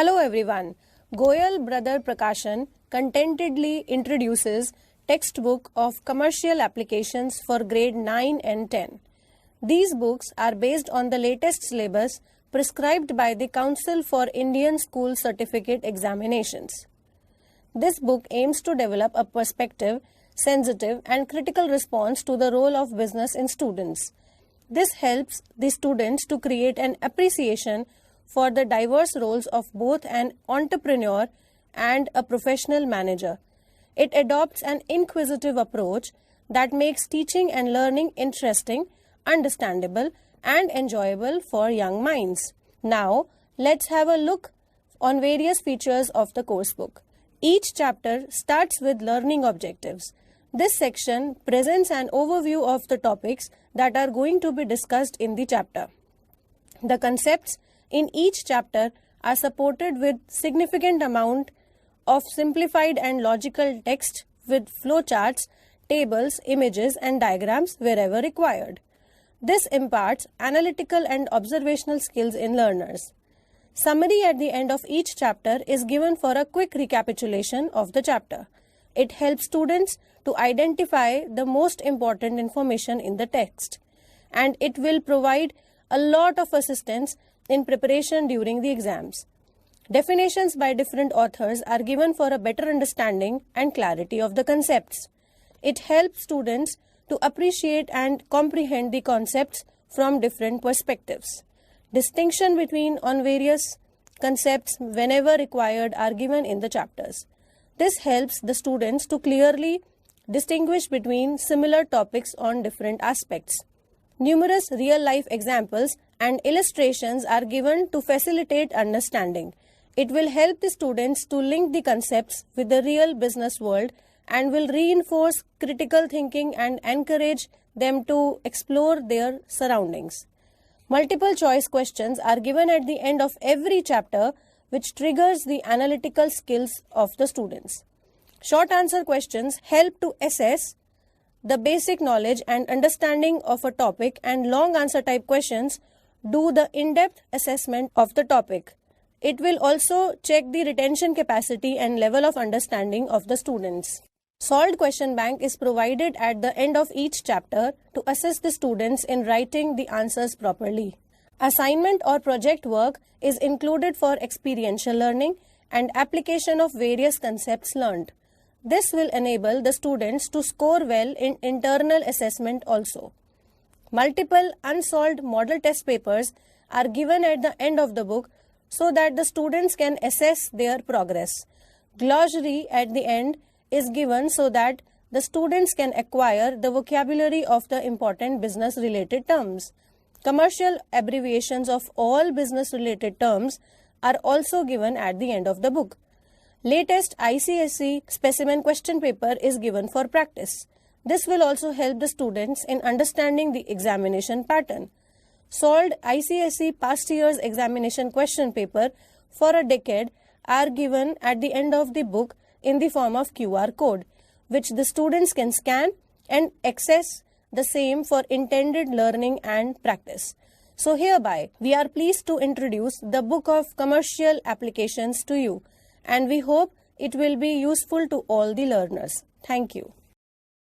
Hello everyone. Goyal Brother Prakashan contentedly introduces textbook of commercial applications for grade 9 and 10. These books are based on the latest syllabus prescribed by the Council for Indian School Certificate Examinations. This book aims to develop a perspective, sensitive and critical response to the role of business in students. This helps the students to create an appreciation for the diverse roles of both an entrepreneur and a professional manager. It adopts an inquisitive approach that makes teaching and learning interesting, understandable, and enjoyable for young minds. Now, let's have a look on various features of the coursebook. Each chapter starts with learning objectives. This section presents an overview of the topics that are going to be discussed in the chapter. The concepts in each chapter are supported with significant amount of simplified and logical text with flowcharts, tables, images and diagrams wherever required. This imparts analytical and observational skills in learners. Summary at the end of each chapter is given for a quick recapitulation of the chapter. It helps students to identify the most important information in the text, and it will provide a lot of assistance in preparation during the exams. Definitions by different authors are given for a better understanding and clarity of the concepts. It helps students to appreciate and comprehend the concepts from different perspectives. Distinction between on various concepts whenever required are given in the chapters. This helps the students to clearly distinguish between similar topics on different aspects. Numerous real-life examples and illustrations are given to facilitate understanding. It will help the students to link the concepts with the real business world and will reinforce critical thinking and encourage them to explore their surroundings. Multiple choice questions are given at the end of every chapter, which triggers the analytical skills of the students. Short answer questions help to assess the basic knowledge and understanding of a topic, and long answer type questions do the in-depth assessment of the topic. It will also check the retention capacity and level of understanding of the students. Solved question bank is provided at the end of each chapter to assist the students in writing the answers properly. Assignment or project work is included for experiential learning and application of various concepts learned. This will enable the students to score well in internal assessment also. Multiple unsolved model test papers are given at the end of the book so that the students can assess their progress. Glossary at the end is given so that the students can acquire the vocabulary of the important business related terms. Commercial abbreviations of all business related terms are also given at the end of the book. Latest ICSE specimen question paper is given for practice. This will also help the students in understanding the examination pattern. Solved ICSE past year's examination question paper for a decade are given at the end of the book in the form of QR code, which the students can scan and access the same for intended learning and practice. So hereby, we are pleased to introduce the book of commercial applications to you, and we hope it will be useful to all the learners. Thank you.